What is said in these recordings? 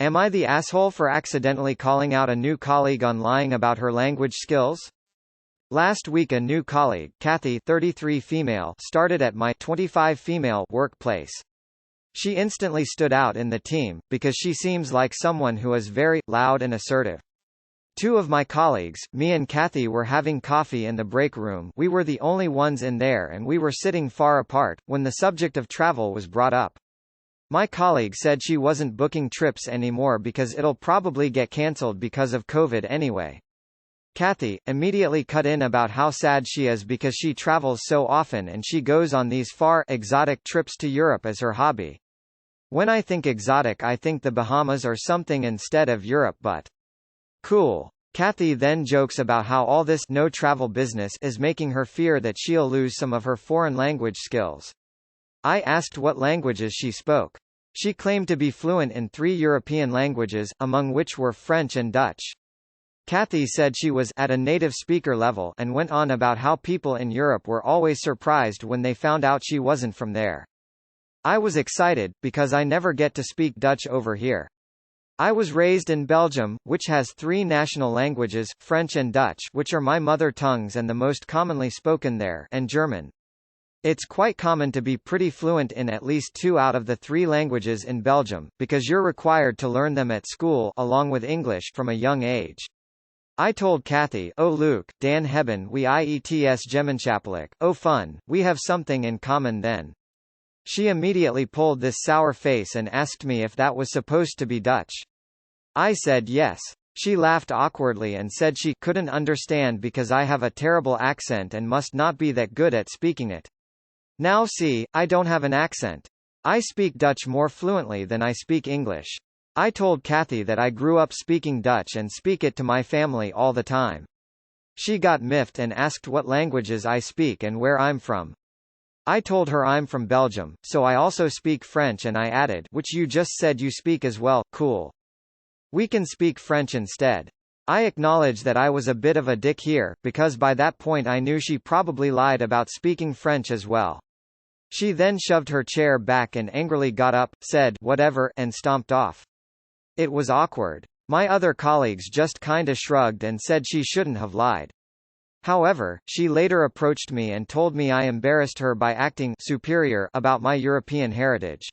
Am I the asshole for accidentally calling out a new colleague on lying about her language skills? Last week a new colleague, Kathy, 33 female, started at my 25 female workplace. She instantly stood out in the team, because she seems like someone who is very loud and assertive. Two of my colleagues, me and Kathy, were having coffee in the break room. We were the only ones in there and we were sitting far apart, when the subject of travel was brought up. My colleague said she wasn't booking trips anymore because it'll probably get cancelled because of COVID anyway. Kathy immediately cut in about how sad she is because she travels so often and she goes on these far, exotic trips to Europe as her hobby. When I think exotic I think the Bahamas or something instead of Europe, but cool. Kathy then jokes about how all this no-travel business is making her fear that she'll lose some of her foreign language skills. I asked what languages she spoke. She claimed to be fluent in 3 European languages, among which were French and Dutch. Kathy said she was at a native speaker level and went on about how people in Europe were always surprised when they found out she wasn't from there. I was excited, because I never get to speak Dutch over here. I was raised in Belgium, which has 3 national languages, French and Dutch, which are my mother tongues and the most commonly spoken there, and German. It's quite common to be pretty fluent in at least 2 out of the 3 languages in Belgium, because you're required to learn them at school along with English from a young age. I told Kathy, "Oh Luke, Dan hebben we iets gemeenschappelijk, oh fun, we have something in common then." She immediately pulled this sour face and asked me if that was supposed to be Dutch. I said yes. She laughed awkwardly and said she couldn't understand because I have a terrible accent and must not be that good at speaking it. Now see, I don't have an accent. I speak Dutch more fluently than I speak English. I told Kathy that I grew up speaking Dutch and speak it to my family all the time. She got miffed and asked what languages I speak and where I'm from. I told her I'm from Belgium, so I also speak French, and I added, which you just said you speak as well, cool. We can speak French instead. I acknowledge that I was a bit of a dick here, because by that point I knew she probably lied about speaking French as well. She then shoved her chair back and angrily got up, said whatever, and stomped off. It was awkward. My other colleagues just kinda shrugged and said she shouldn't have lied. However, she later approached me and told me I embarrassed her by acting superior about my European heritage.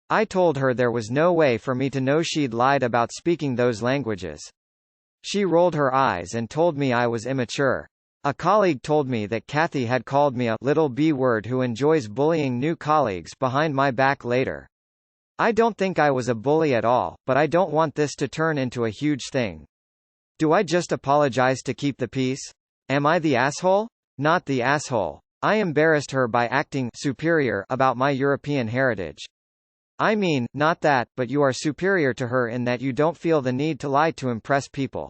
I told her there was no way for me to know she'd lied about speaking those languages. She rolled her eyes and told me I was immature. A colleague told me that Kathy had called me a little B-word who enjoys bullying new colleagues behind my back later. I don't think I was a bully at all, but I don't want this to turn into a huge thing. Do I just apologize to keep the peace? Am I the asshole? Not the asshole. I embarrassed her by acting superior about my European heritage. I mean, not that, but you are superior to her in that you don't feel the need to lie to impress people.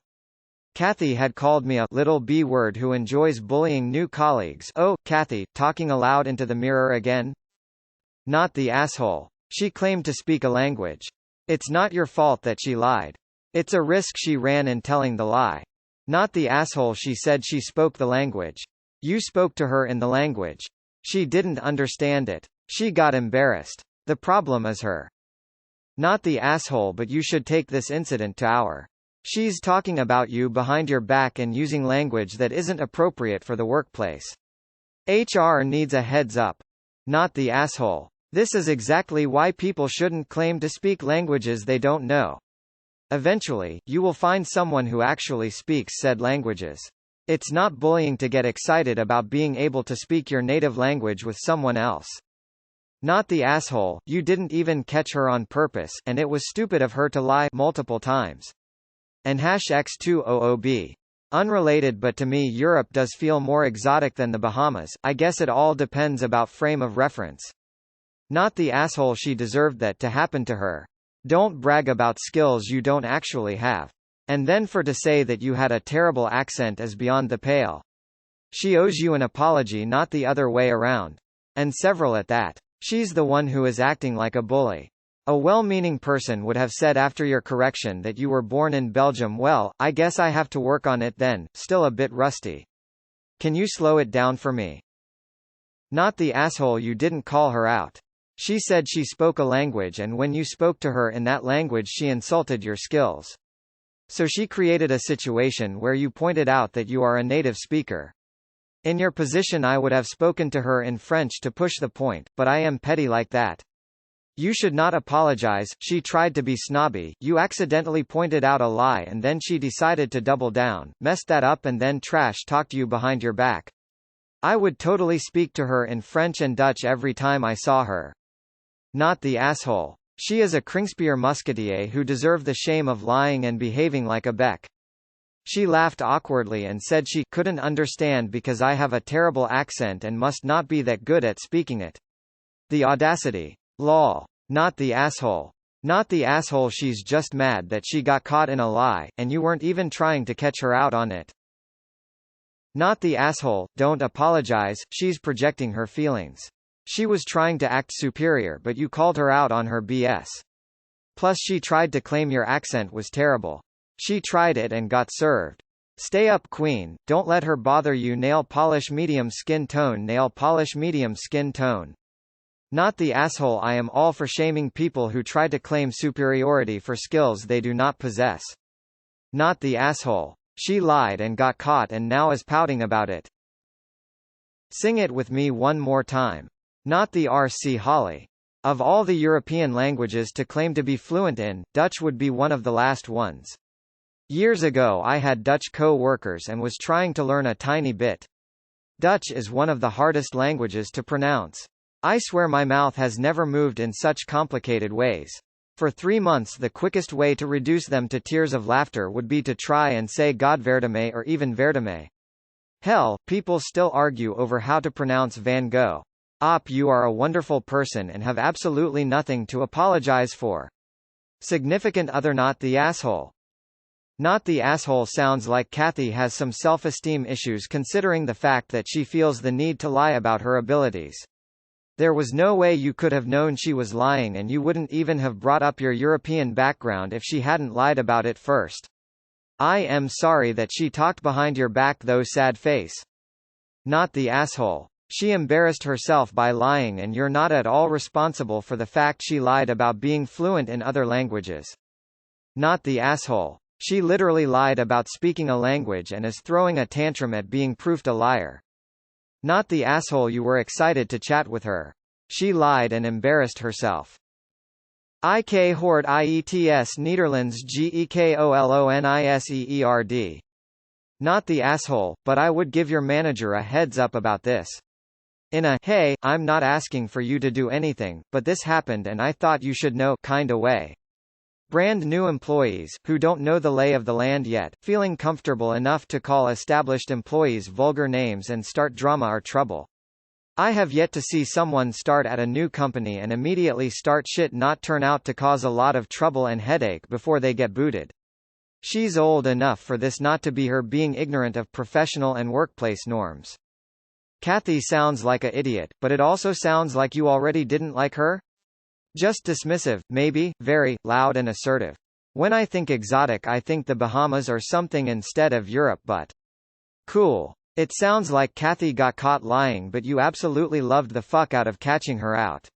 Kathy had called me a little B-word who enjoys bullying new colleagues. Oh, Kathy, talking aloud into the mirror again? Not the asshole. She claimed to speak a language. It's not your fault that she lied. It's a risk she ran in telling the lie. Not the asshole. She said she spoke the language. You spoke to her in the language. She didn't understand it. She got embarrassed. The problem is her. Not the asshole, but you should take this incident to our. She's talking about you behind your back and using language that isn't appropriate for the workplace. HR needs a heads up. Not the asshole. This is exactly why people shouldn't claim to speak languages they don't know. Eventually, you will find someone who actually speaks said languages. It's not bullying to get excited about being able to speak your native language with someone else. Not the asshole. You didn't even catch her on purpose, and it was stupid of her to lie multiple times. And #X2OOB. Unrelated, but to me Europe does feel more exotic than the Bahamas. I guess it all depends about frame of reference. Not the asshole. She deserved that to happen to her. Don't brag about skills you don't actually have. And then for to say that you had a terrible accent is beyond the pale. She owes you an apology, not the other way around. And several at that. She's the one who is acting like a bully. A well-meaning person would have said after your correction that you were born in Belgium. Well, I guess I have to work on it then, still a bit rusty. Can you slow it down for me? Not the asshole. You didn't call her out. She said she spoke a language and when you spoke to her in that language she insulted your skills. So she created a situation where you pointed out that you are a native speaker. In your position I would have spoken to her in French to push the point, but I am petty like that. You should not apologize. She tried to be snobby, you accidentally pointed out a lie and then she decided to double down, messed that up and then trash talked you behind your back. I would totally speak to her in French and Dutch every time I saw her. Not the asshole. She is a Kringspier musketeer who deserve the shame of lying and behaving like a Beck. She laughed awkwardly and said she couldn't understand because I have a terrible accent and must not be that good at speaking it. The audacity. Lol. Not the asshole. Not the asshole. She's just mad that she got caught in a lie, and you weren't even trying to catch her out on it. Not the asshole. Don't apologize, she's projecting her feelings. She was trying to act superior but you called her out on her BS. Plus she tried to claim your accent was terrible. She tried it and got served. Stay up queen, don't let her bother you. Nail polish medium skin tone. Nail polish medium skin tone. Not the asshole. I am all for shaming people who try to claim superiority for skills they do not possess. Not the asshole. She lied and got caught and now is pouting about it. Sing it with me one more time. Not the RC Holly. Of all the European languages to claim to be fluent in, Dutch would be one of the last ones. Years ago I had Dutch co-workers and was trying to learn a tiny bit. Dutch is one of the hardest languages to pronounce. I swear my mouth has never moved in such complicated ways. For 3 months the quickest way to reduce them to tears of laughter would be to try and say Godverdomme or even Verdomme. Hell, people still argue over how to pronounce Van Gogh. You are a wonderful person and have absolutely nothing to apologize for. Significant other. Not the asshole. Not the asshole sounds like Kathy has some self-esteem issues considering the fact that she feels the need to lie about her abilities. There was no way you could have known she was lying and you wouldn't even have brought up your European background if she hadn't lied about it first. I am sorry that she talked behind your back though. Sad face. Not the asshole. She embarrassed herself by lying and you're not at all responsible for the fact she lied about being fluent in other languages. Not the asshole. She literally lied about speaking a language and is throwing a tantrum at being proved a liar. Not the asshole. You were excited to chat with her. She lied and embarrassed herself. Ik hoort IETS Netherlands GEKOLONISEERD. Not the asshole, but I would give your manager a heads up about this. In a, hey, I'm not asking for you to do anything, but this happened and I thought you should know kinda way. Brand new employees, who don't know the lay of the land yet, feeling comfortable enough to call established employees vulgar names and start drama or trouble. I have yet to see someone start at a new company and immediately start shit not turn out to cause a lot of trouble and headache before they get booted. She's old enough for this not to be her being ignorant of professional and workplace norms. Kathy sounds like a idiot, but it also sounds like you already didn't like her? Just dismissive, maybe, very, loud and assertive. When I think exotic I think the Bahamas or something instead of Europe but. Cool. It sounds like Kathy got caught lying but you absolutely loved the fuck out of catching her out.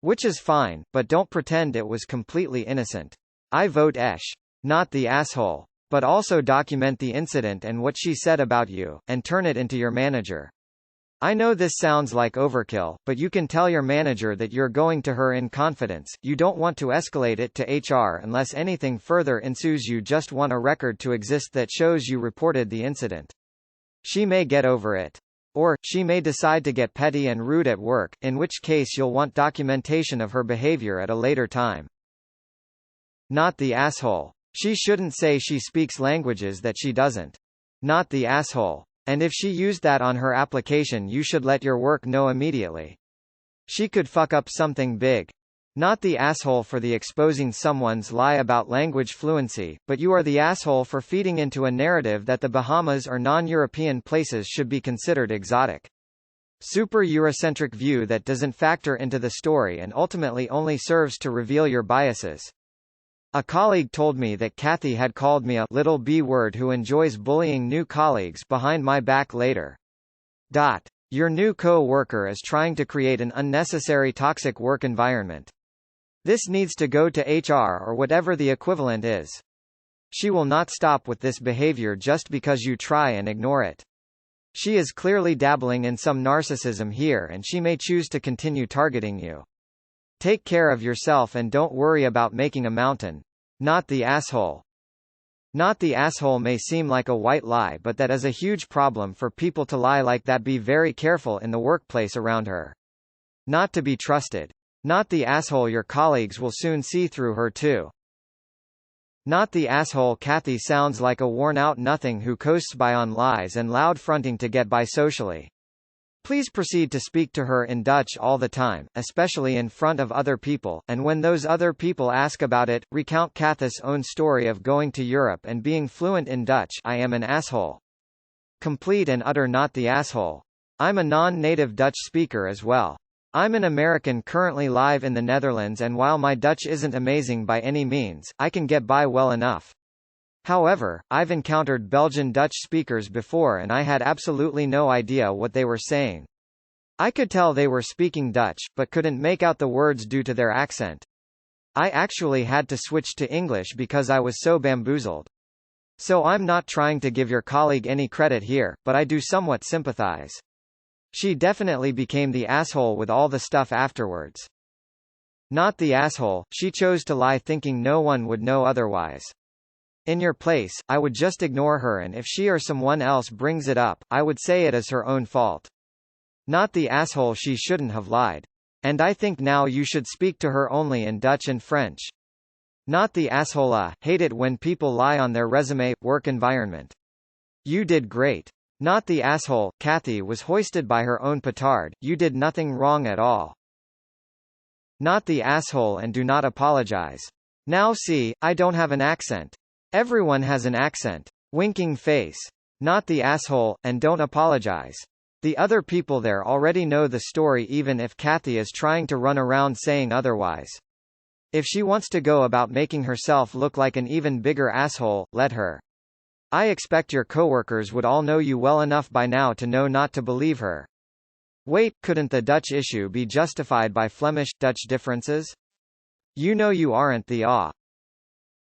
Which is fine, but don't pretend it was completely innocent. I vote Esh. Not the asshole. But also document the incident and what she said about you, and turn it into your manager. I know this sounds like overkill, but you can tell your manager that you're going to her in confidence. You don't want to escalate it to HR unless anything further ensues. You just want a record to exist that shows you reported the incident. She may get over it. Or, she may decide to get petty and rude at work, in which case you'll want documentation of her behavior at a later time. Not the asshole. She shouldn't say she speaks languages that she doesn't. Not the asshole. And if she used that on her application you should let your work know immediately. She could fuck up something big. Not the asshole for the exposing someone's lie about language fluency, but you are the asshole for feeding into a narrative that the Bahamas or non-European places should be considered exotic. Super Eurocentric view that doesn't factor into the story and ultimately only serves to reveal your biases. A colleague told me that Kathy had called me a little B-word who enjoys bullying new colleagues behind my back later. Your new co-worker is trying to create an unnecessary toxic work environment. This needs to go to HR or whatever the equivalent is. She will not stop with this behavior just because you try and ignore it. She is clearly dabbling in some narcissism here and she may choose to continue targeting you. Take care of yourself and don't worry about making a mountain. Not the asshole. Not the asshole may seem like a white lie, but that is a huge problem for people to lie like that. Be very careful in the workplace around her. Not to be trusted. Not the asshole. Your colleagues will soon see through her too. Not the asshole. Kathy sounds like a worn-out nothing who coasts by on lies and loud fronting to get by socially. Please proceed to speak to her in Dutch all the time, especially in front of other people, and when those other people ask about it, recount Kathy's own story of going to Europe and being fluent in Dutch. I am an asshole. Complete and utter not the asshole. I'm a non-native Dutch speaker as well. I'm an American currently live in the Netherlands, and while my Dutch isn't amazing by any means, I can get by well enough. However, I've encountered Belgian Dutch speakers before and I had absolutely no idea what they were saying. I could tell they were speaking Dutch, but couldn't make out the words due to their accent. I actually had to switch to English because I was so bamboozled. So I'm not trying to give your colleague any credit here, but I do somewhat sympathize. She definitely became the asshole with all the stuff afterwards. Not the asshole. She chose to lie thinking no one would know otherwise. In your place, I would just ignore her, and if she or someone else brings it up, I would say it is her own fault. Not the asshole. She shouldn't have lied. And I think now you should speak to her only in Dutch and French. Not the asshole. Hate it when people lie on their resume, work environment. You did great. Not the asshole. Kathy was hoisted by her own petard. You did nothing wrong at all. Not the asshole, and do not apologize. Now see, I don't have an accent. Everyone has an accent. Winking face. Not the asshole, and don't apologize. The other people there already know the story, even if Kathy is trying to run around saying otherwise. If she wants to go about making herself look like an even bigger asshole, let her. I expect your coworkers would all know you well enough by now to know not to believe her. Wait, couldn't the Dutch issue be justified by Flemish-Dutch differences? You know you aren't the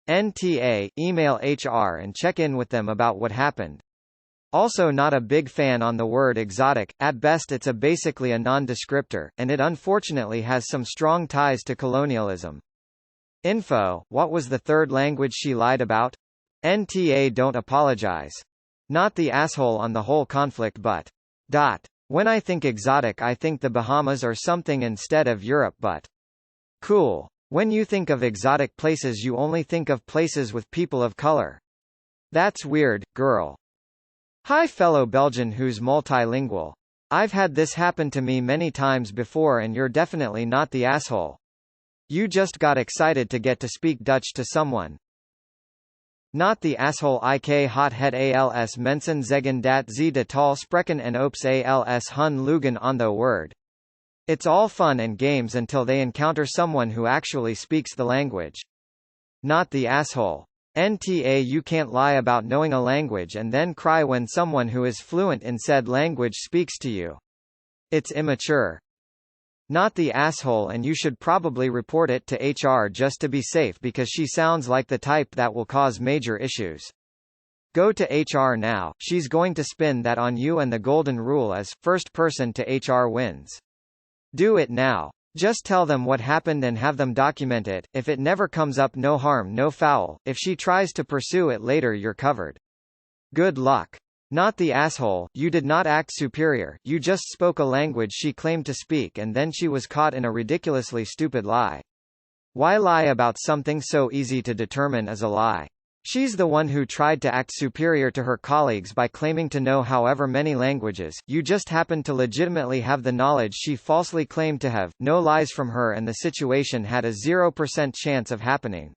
NTA, email HR and check in with them about what happened. Also not a big fan on the word exotic. At best it's basically a non-descriptor, and it unfortunately has some strong ties to colonialism. Info, what was the third language she lied about? NTA, don't apologize. Not the asshole on the whole conflict, but. When I think exotic I think the Bahamas or something instead of Europe, but. Cool. When you think of exotic places you only think of places with people of color. That's weird, girl. Hi fellow Belgian who's multilingual. I've had this happen to me many times before and you're definitely not the asshole. You just got excited to get to speak Dutch to someone. Not the asshole. Ik hot het als mensen zeggen dat ze de taal spreken en ops als hun leugen on the word. It's all fun and games until they encounter someone who actually speaks the language. Not the asshole. NTA, you can't lie about knowing a language and then cry when someone who is fluent in said language speaks to you. It's immature. Not the asshole, and you should probably report it to HR just to be safe because she sounds like the type that will cause major issues. Go to HR now. She's going to spin that on you, and the golden rule is, first person to HR wins. Do it now. Just tell them what happened and have them document it. If it never comes up, no harm, no foul. If she tries to pursue it later, you're covered. Good luck. Not the asshole. You did not act superior. You just spoke a language she claimed to speak and then she was caught in a ridiculously stupid lie. Why lie about something so easy to determine as a lie? She's the one who tried to act superior to her colleagues by claiming to know however many languages. You just happened to legitimately have the knowledge she falsely claimed to have. No lies from her and the situation had a 0% chance of happening.